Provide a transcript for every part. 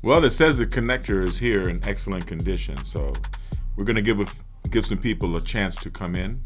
Well, it says the connector is here in excellent condition, so we're going to give some people a chance to come in.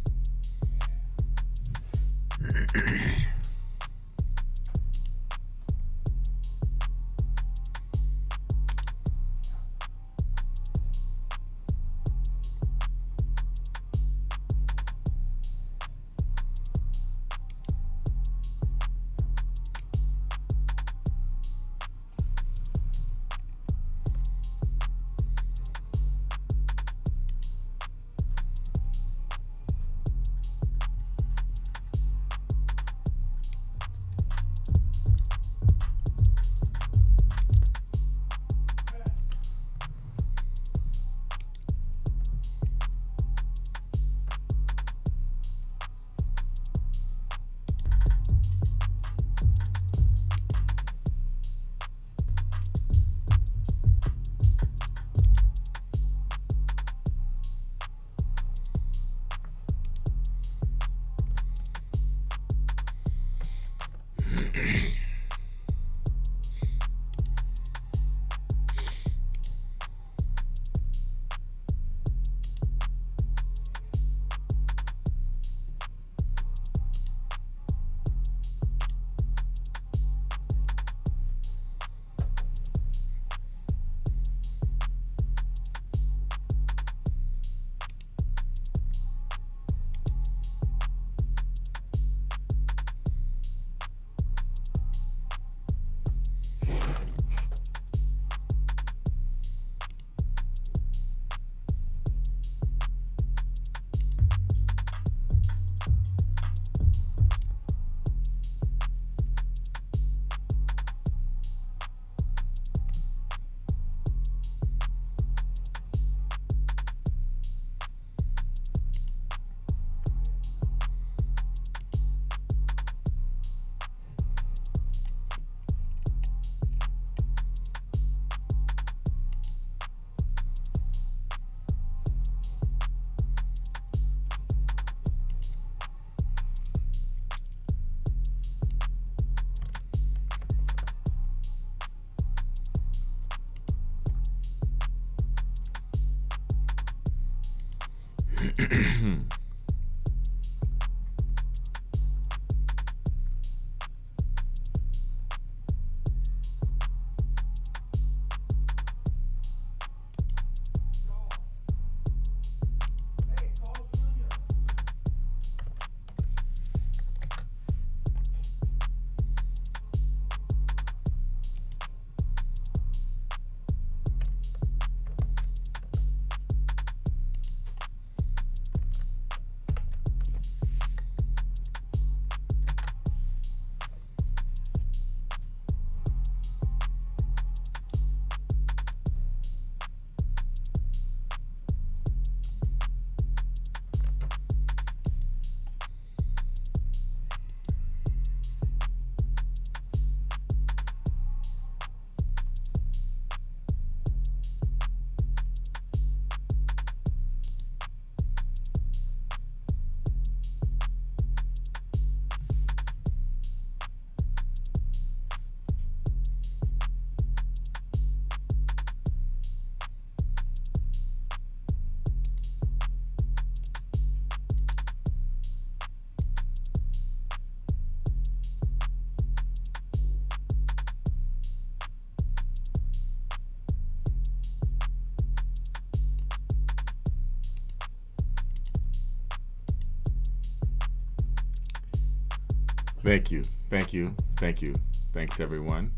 Thank you. Thank you. Thank you. Thanks, everyone.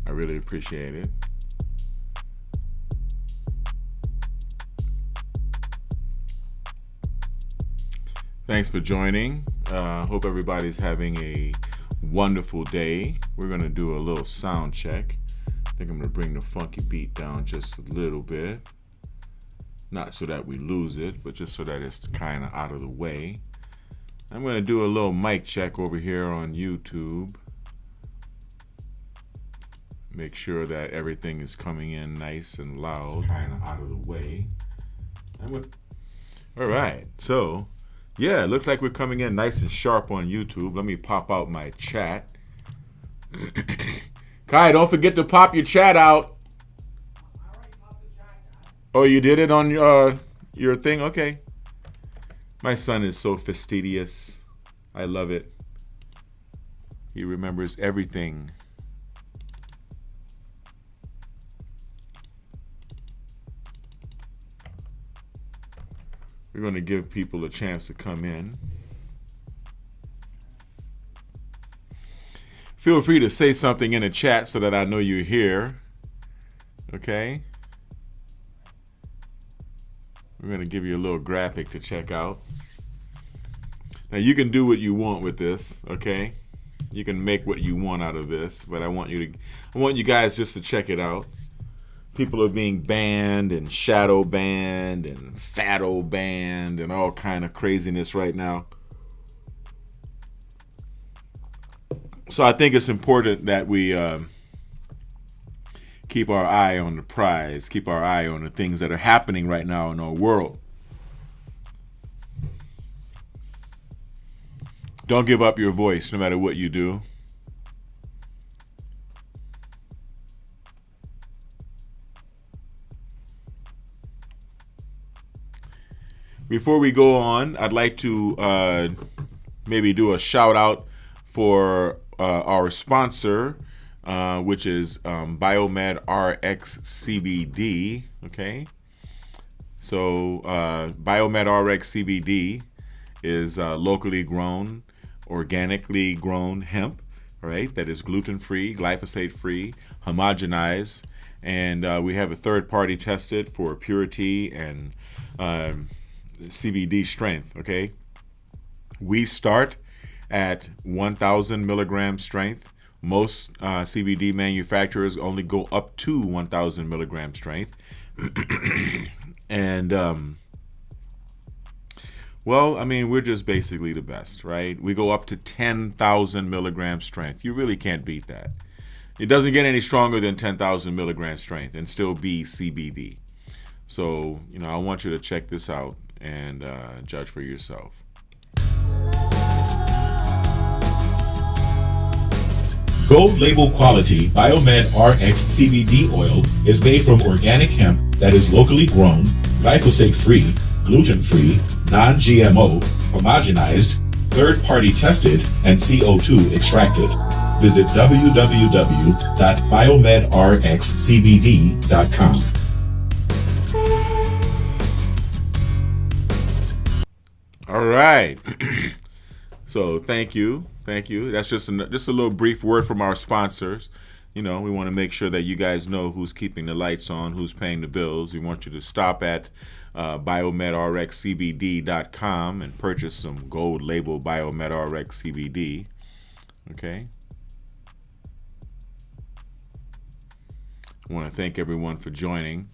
I really appreciate it. Thanks for joining. Hope everybody's having a wonderful day. We're going to do a little sound check. I think I'm going to bring the funky beat down just a little bit. Not so that we lose it, but just so that it's kind of out of the way. I'm going to do a little mic check over here on YouTube. Make sure that everything is coming in nice and loud. Kind of out of the way. All right, so yeah, it looks like we're coming in nice and sharp on YouTube. Let me pop out my chat. Kai, don't forget to pop your chat out. Oh, you did it on your thing? Okay. My son is so fastidious. I love it. He remembers everything. We're going to give people a chance to come in. Feel free to say something in the chat so that I know you're here. Okay? We're going to give you a little graphic to check out. Now you can do what you want with this, okay? You can make what you want out of this, but I want you guys just to check it out. People are being banned and shadow banned and fatto banned and all kind of craziness right now. So I think it's important that we keep our eye on the prize, keep our eye on the things that are happening right now in our world. Don't give up your voice no matter what you do. Before we go on, I'd like to maybe do a shout out for our sponsor, which is BiomedRx CBD. Okay, so BiomedRx CBD is locally grown, organically grown hemp, right? That is gluten-free, glyphosate-free, homogenized, and we have a third party tested for purity and CBD strength. Okay, we start at 1,000 milligram strength. Most CBD manufacturers only go up to 1,000 milligram strength. And well, I mean, we're just basically the best, right? We go up to 10,000 milligram strength. You really can't beat that. It doesn't get any stronger than 10,000 milligram strength and still be CBD. So, you know, I want you to check this out and judge for yourself. Gold label quality BiomedRx CBD oil is made from organic hemp that is locally grown, glyphosate-free, gluten-free, non-GMO, homogenized, third-party tested, and CO2 extracted. Visit www.biomedrxcbd.com. All right. So thank you. That's just a little brief word from our sponsors. You know, we want to make sure that you guys know who's keeping the lights on, who's paying the bills. We want you to stop at BiomedRxCBD.com and purchase some gold label BiomedRx CBD. Okay. I want to thank everyone for joining.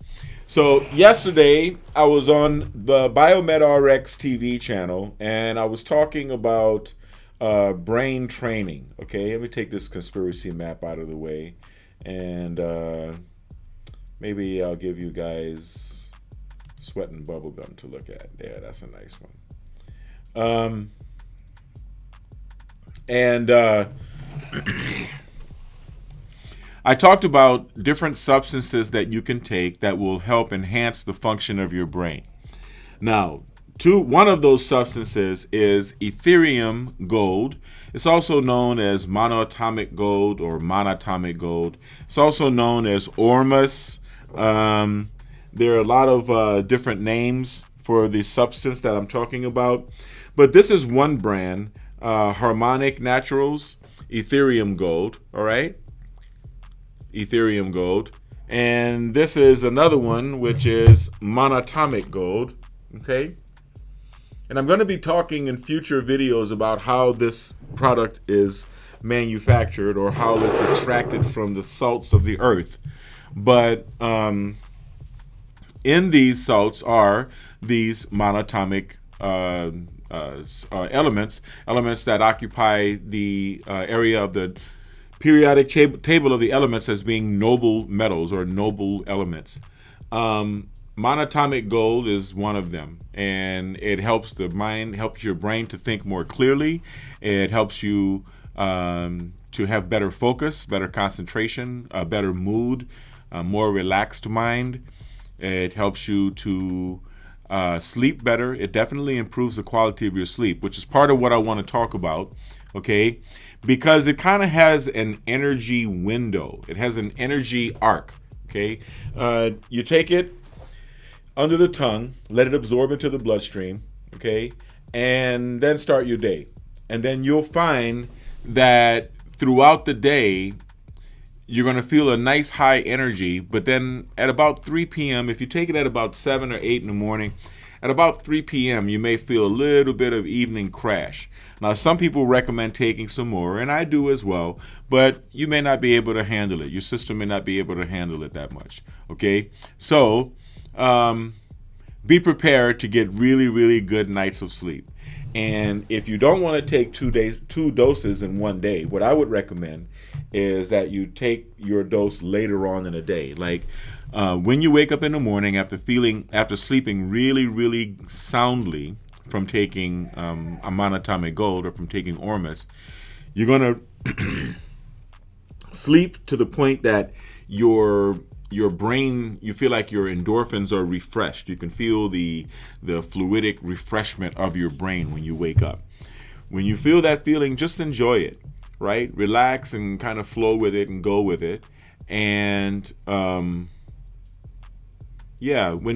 So yesterday I was on the BiomedRx TV channel and I was talking about brain training. Okay, let me take this conspiracy map out of the way and maybe I'll give you guys Sweat and Bubblegum to look at. Yeah, that's a nice one. I talked about different substances that you can take that will help enhance the function of your brain. Now, one of those substances is Ethereum gold. It's also known as monoatomic gold or monatomic gold. It's also known as Ormus. There are a lot of different names for the substance that I'm talking about. But this is one brand, Harmonic Naturals, Ethereum gold, all right? Ethereum gold. And this is another one, which is monatomic gold, okay? And I'm going to be talking in future videos about how this product is manufactured or how it's extracted from the salts of the earth. But in these salts are these monatomic elements that occupy the area of the periodic table of the elements as being noble metals or noble elements. Monatomic gold is one of them, and it helps the mind, helps your brain to think more clearly. It helps you to to have better focus, better concentration, a better mood, a more relaxed mind. It helps you to sleep better. It definitely improves the quality of your sleep, which is part of what I want to talk about, okay? Because it kind of has an energy window. It has an energy arc, okay? You take it under the tongue, let it absorb into the bloodstream, okay? And then start your day. And then you'll find that throughout the day, you're going to feel a nice high energy, but then at about 3 p.m., if you take it at about 7 or 8 in the morning, at about 3 p.m., you may feel a little bit of evening crash. Now, some people recommend taking some more, and I do as well, but you may not be able to handle it. Your system may not be able to handle it that much, okay? So, be prepared to get really, really good nights of sleep. And if you don't want to take 2 doses in one day, what I would recommend is that you take your dose later on in the day. Like when you wake up in the morning after sleeping really, really soundly from taking a monatomic gold or from taking Ormus, you're going to sleep to the point that your brain, you feel like your endorphins are refreshed. You can feel the fluidic refreshment of your brain when you wake up. When you feel that feeling, just enjoy it, right? Relax and kind of flow with it and go with it. And when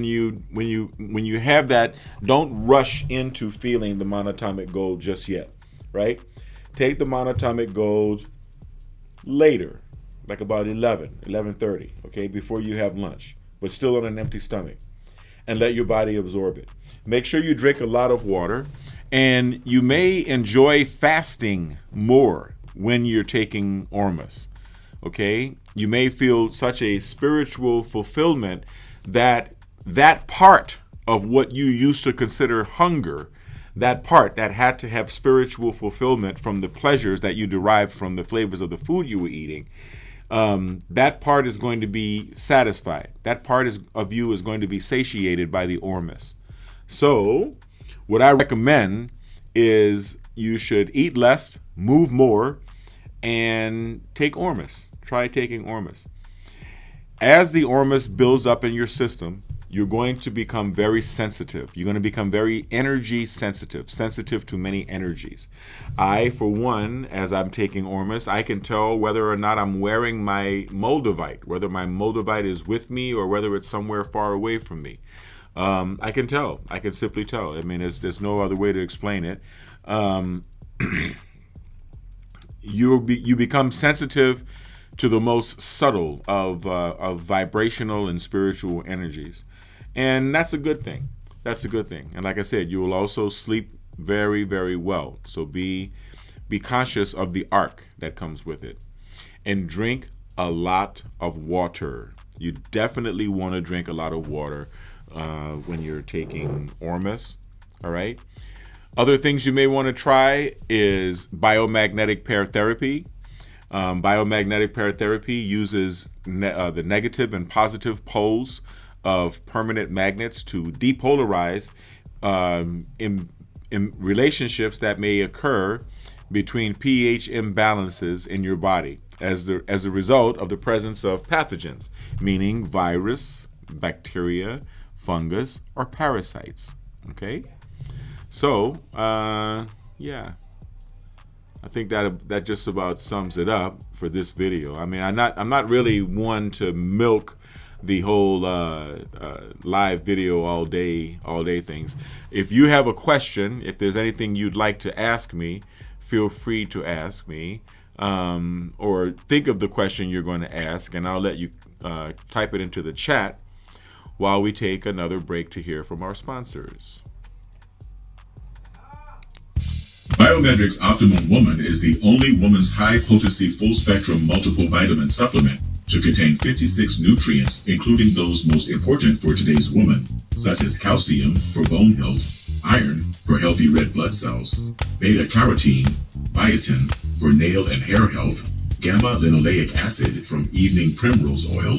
you have that, don't rush into feeling the monatomic gold just yet, right? Take the monatomic gold later, like about 11:30, okay, before you have lunch, but still on an empty stomach, and let your body absorb it. Make sure you drink a lot of water, and you may enjoy fasting more when you're taking Ormus, okay? You may feel such a spiritual fulfillment that part of what you used to consider hunger, that part that had to have spiritual fulfillment from the pleasures that you derived from the flavors of the food you were eating, that part is going to be satisfied. That part of you is going to be satiated by the Ormus. So what I recommend is you should eat less, move more, and take Ormus. Try taking Ormus. As the Ormus builds up in your system, you're going to become very sensitive. You're going to become very energy sensitive to many energies. I, for one, as I'm taking Ormus, I can tell whether or not I'm wearing my Moldavite, whether my Moldavite is with me or whether it's somewhere far away from me. I can tell. I can simply tell. I mean, there's no other way to explain it. You become sensitive to the most subtle of vibrational and spiritual energies. And that's a good thing. That's a good thing. And like I said, you will also sleep very, very well. So be conscious of the arc that comes with it. And drink a lot of water. You definitely want to drink a lot of water when you're taking Ormus, all right? Other things you may want to try is biomagnetic pair therapy. Biomagnetic pair therapy uses the negative and positive poles of permanent magnets to depolarize in relationships that may occur between pH imbalances in your body as a result of the presence of pathogens, meaning virus, bacteria, fungus, or parasites. Okay? So, yeah. I think that just about sums it up for this video. I mean, I'm not really one to milk the whole live video all day things. If you have a question, if there's anything you'd like to ask me, feel free to ask me, or think of the question you're going to ask, and I'll let you type it into the chat while we take another break to hear from our sponsors. BiomedRx Optimum Woman is the only woman's high-potency full-spectrum multiple vitamin supplement to contain 56 nutrients, including those most important for today's woman, such as calcium for bone health, iron for healthy red blood cells, beta-carotene, biotin for nail and hair health, gamma-linoleic acid from evening primrose oil,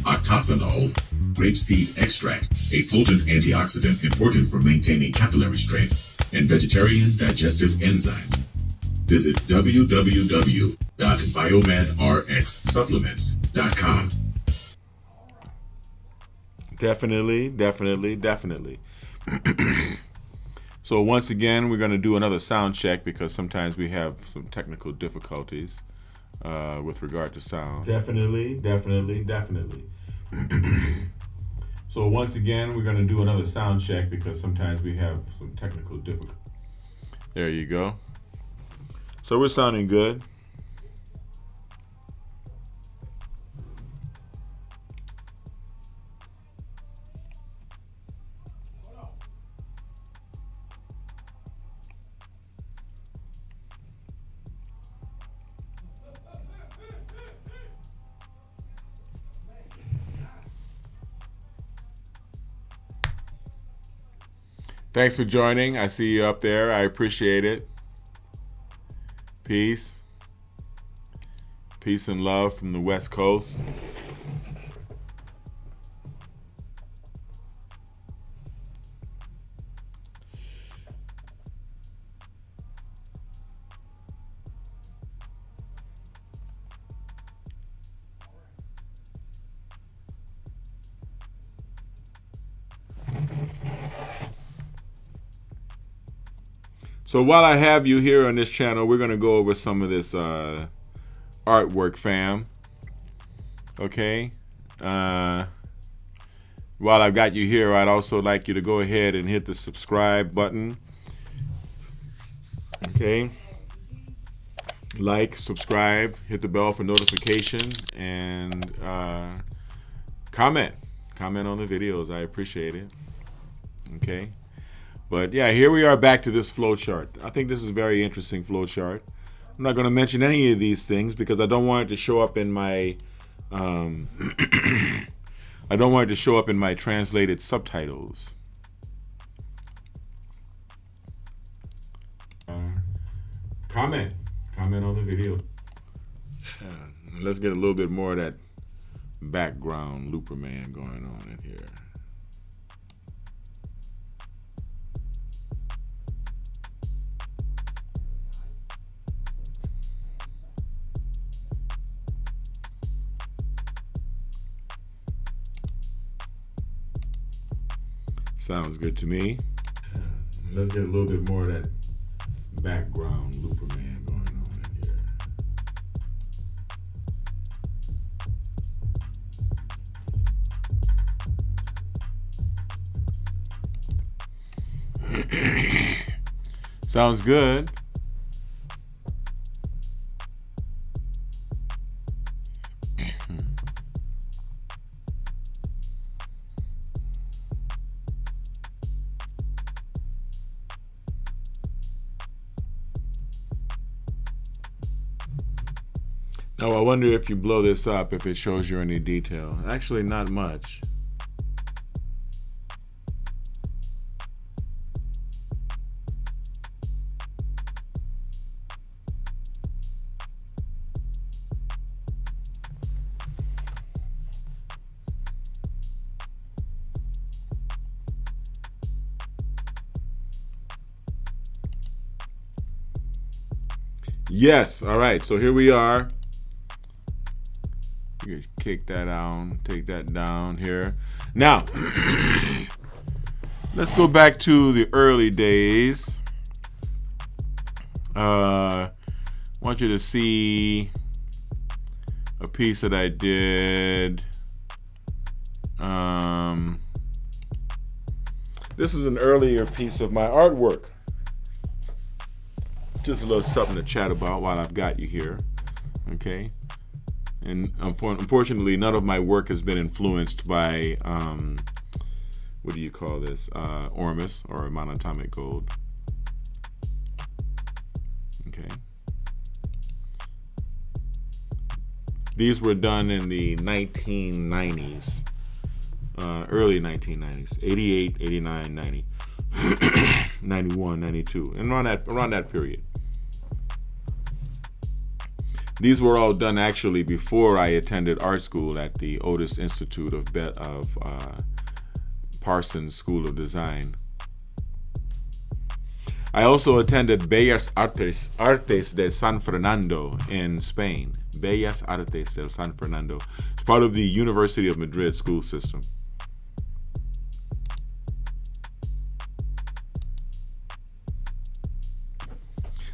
octasanol, grapeseed extract, a potent antioxidant important for maintaining capillary strength, and vegetarian digestive enzymes. visit www.biomedrxsupplements.com. Definitely. So once again, we're going to do another sound check because sometimes we have some technical difficulties with regard to sound. Definitely. So once again, we're going to do another sound check because sometimes we have some technical difficulties. There you go. So we're sounding good. Thanks for joining. I see you up there. I appreciate it. Peace. Peace and love from the West Coast. So while I have you here on this channel, we're going to go over some of this artwork, fam. Okay? While I've got you here, I'd also like you to go ahead and hit the subscribe button. Okay? Like, subscribe, hit the bell for notification, and comment. Comment on the videos. I appreciate it. Okay? But yeah, here we are back to this flow chart. I think this is a very interesting flow chart. I'm not going to mention any of these things because I don't want it to show up in my I don't want it to show up in my translated subtitles. Comment on the video. Let's get a little bit more of that background looper man going on in here. Sounds good to me. Let's get a little bit more of that background looper man going on in here. Sounds good. Now, I wonder if you blow this up, if it shows you any detail. Actually, not much. Yes, all right, so here we are. You kick that down, take that down here. Now, let's go back to the early days. I want you to see a piece that I did. This is an earlier piece of my artwork. Just a little something to chat about while I've got you here. Okay. And unfortunately, none of my work has been influenced by, what do you call this? Ormus or monatomic gold. Okay. These were done in the 1990s, early 1990s, 88, 89, 90, 91, 92, and around that period. These were all done actually before I attended art school at the Otis Institute of Parsons School of Design. I also attended Bellas Artes de San Fernando in Spain. Bellas Artes de San Fernando. It's part of the University of Madrid school system.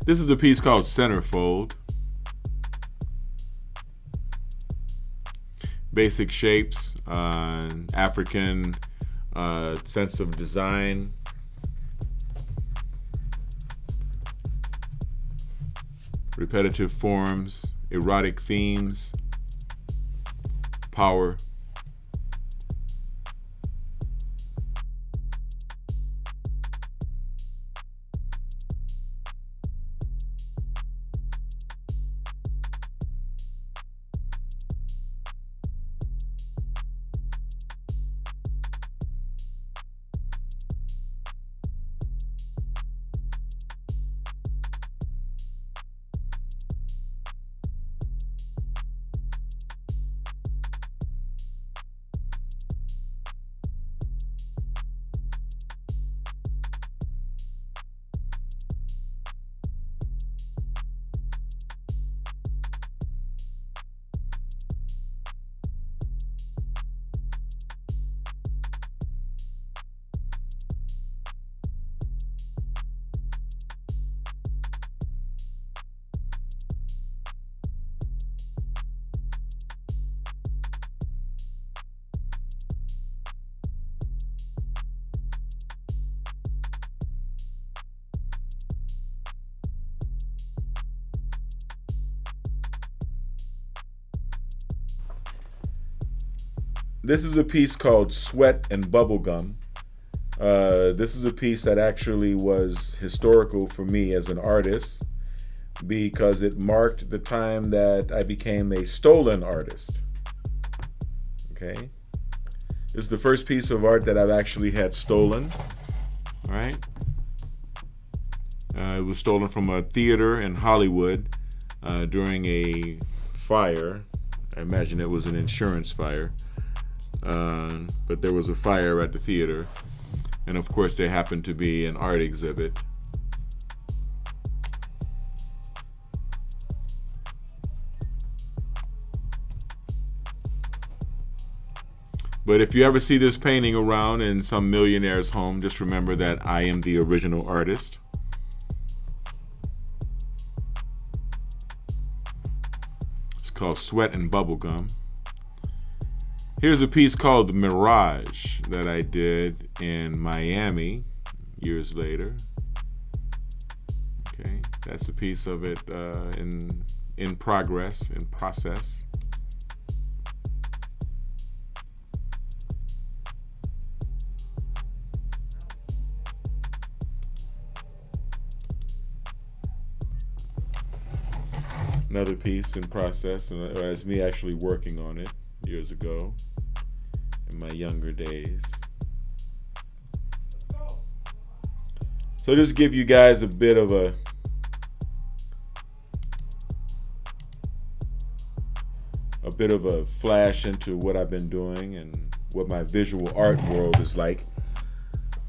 This is a piece called Centerfold. Basic shapes, African sense of design. Repetitive forms, erotic themes, power. This is a piece called Sweat and Bubblegum. This is a piece that actually was historical for me as an artist because it marked the time that I became a stolen artist. Okay? This is the first piece of art that I've actually had stolen. All right? It was stolen from a theater in Hollywood during a fire. I imagine it was an insurance fire. But there was a fire at the theater, and of course there happened to be an art exhibit. But if you ever see this painting around in some millionaire's home, just remember that I am the original artist. It's called Sweat and Bubblegum. Here's a piece called Mirage that I did in Miami years later. Okay, that's a piece of it in progress, in process. Another piece in process, and it's me actually working on it years ago in my younger days. So just give you guys a bit of a flash into what I've been doing and what my visual art world is like.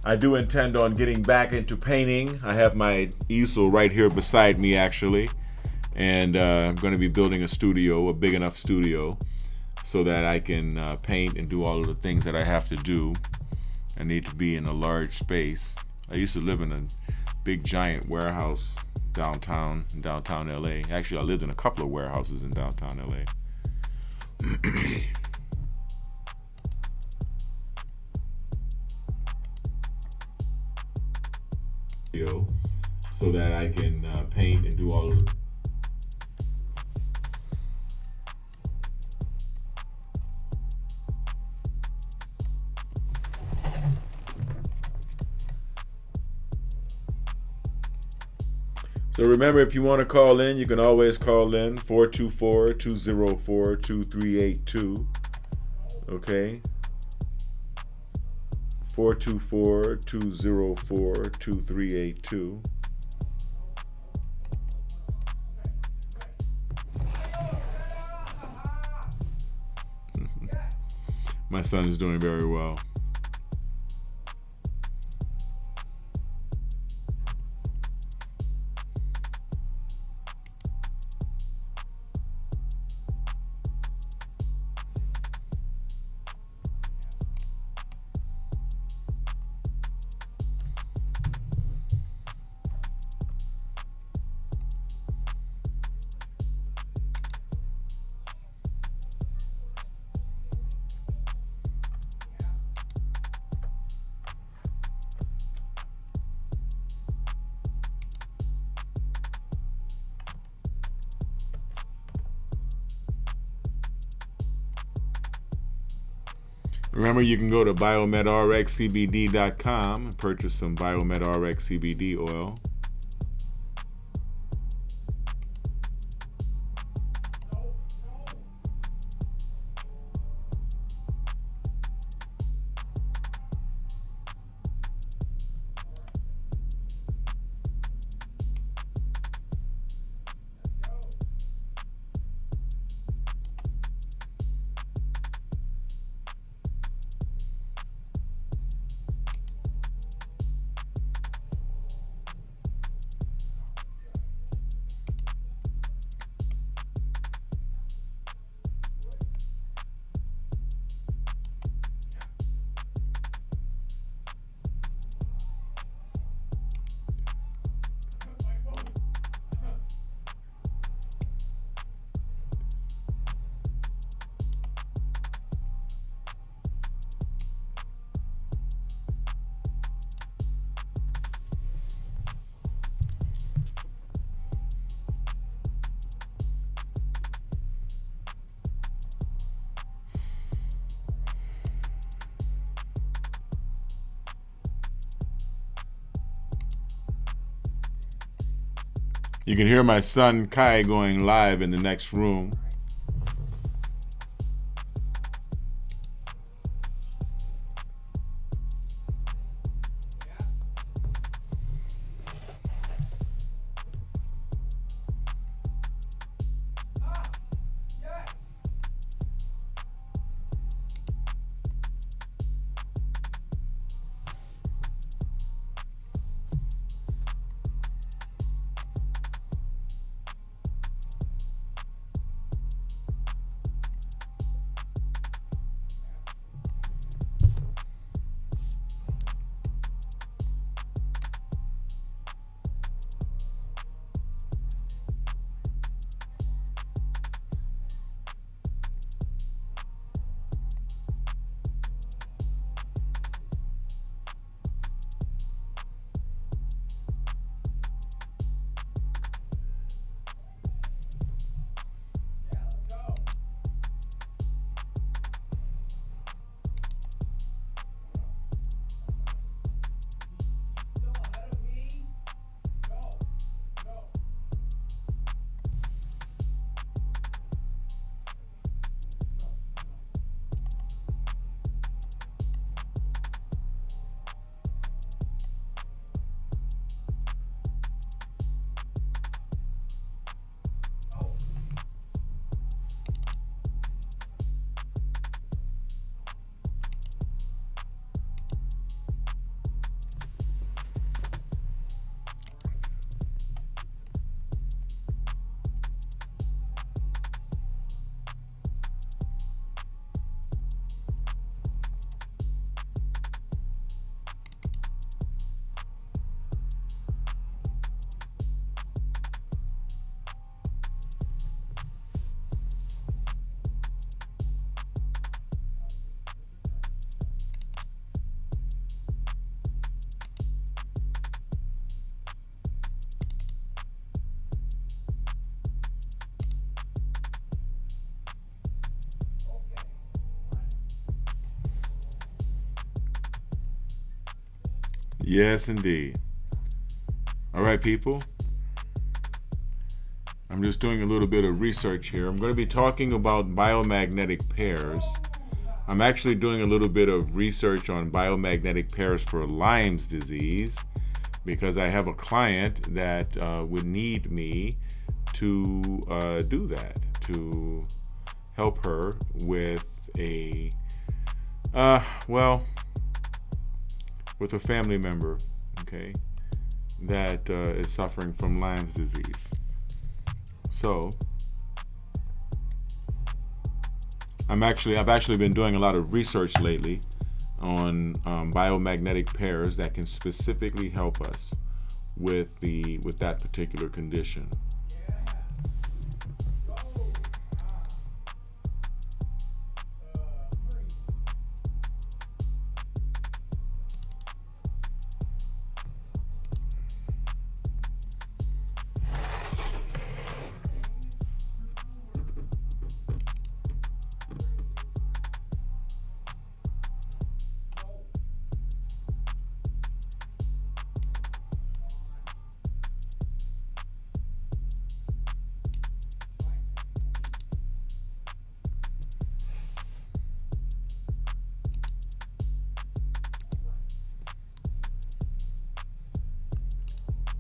I do intend on getting back into painting. I have my easel right here beside me actually, and I'm going to be building a studio, a big enough studio, so that I can paint and do all of the things that I have to do. I need to be in a large space. I used to live in a big giant warehouse downtown LA. Actually, I lived in a couple of warehouses in downtown LA. So that I can paint and do all of the So remember, if you want to call in, you can always call in 424-204-2382. Okay? 424-204-2382. My son is doing very well. Remember, you can go to BiomedRxCBD.com and purchase some BiomedRx CBD oil. You can hear my son Kai going live in the next room. Yes, indeed. All right, people. I'm just doing a little bit of research here. I'm going to be talking about biomagnetic pairs. I'm actually doing a little bit of research on biomagnetic pairs for Lyme's disease because I have a client that would need me to do that, to help her with a, with a family member, okay, that is suffering from Lyme's disease. So, I've actually been doing a lot of research lately on biomagnetic pairs that can specifically help us with that particular condition.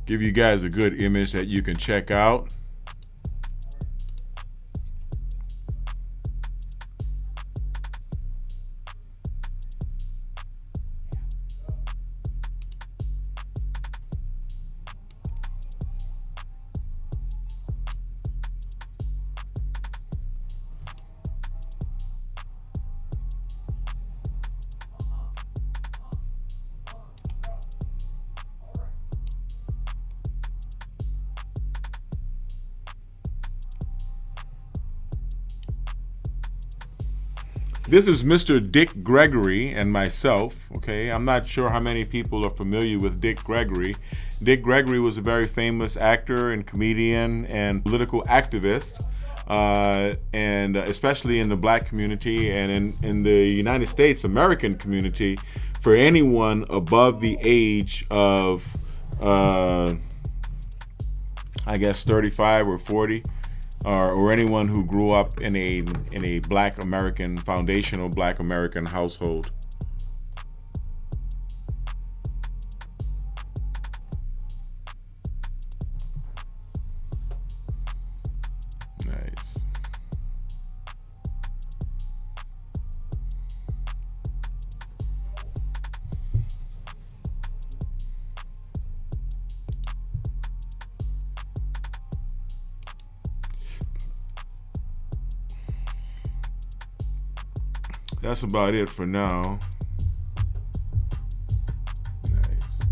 give you guys a good image that you can check out. This is Mr. Dick Gregory and myself, okay? I'm not sure how many people are familiar with Dick Gregory. Dick Gregory was a very famous actor and comedian and political activist, and especially in the black community and in the United States, American community, for anyone above the age of, I guess, 35 or 40. Or anyone who grew up in a black American, foundational black American household. Nice. That's about it for now. Nice.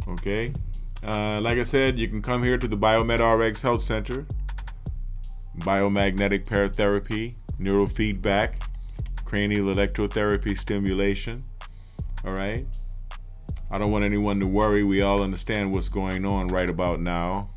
Okay. Like I said, you can come here to the BiomedRx Health Center. Biomagnetic paratherapy, neurofeedback, cranial electrotherapy stimulation. All right. I don't want anyone to worry. We all understand what's going on right about now.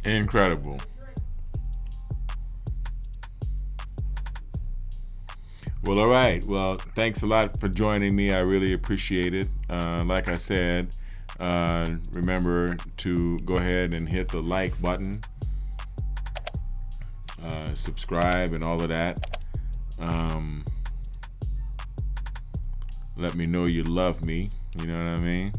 Incredible. Well, all right. Well, thanks a lot for joining me. I really appreciate it. Like I said, remember to go ahead and hit the like button, subscribe, and all of that. Let me know you love me. You know what I mean?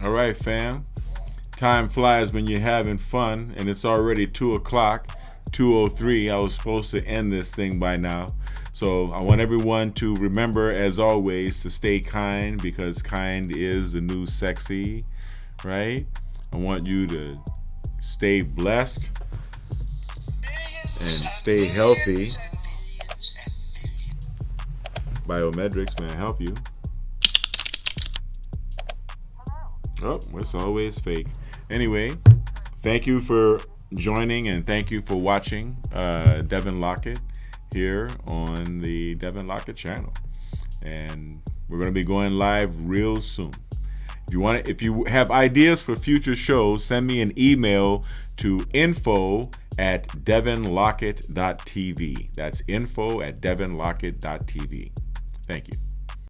All right, fam. Time flies when you're having fun, and it's already 2 o'clock. 2:03. I was supposed to end this thing by now. So I want everyone to remember, as always, to stay kind, because kind is the new sexy, right? I want you to stay blessed and stay healthy. BiomedRx, may I help you? Oh, it's always fake. Anyway, thank you for joining and thank you for watching Devin Lockett here on the Devin Lockett channel. And we're going to be going live real soon. If you have ideas for future shows, send me an email to info@devinlockett.tv. That's info@devinlockett.tv. Thank you.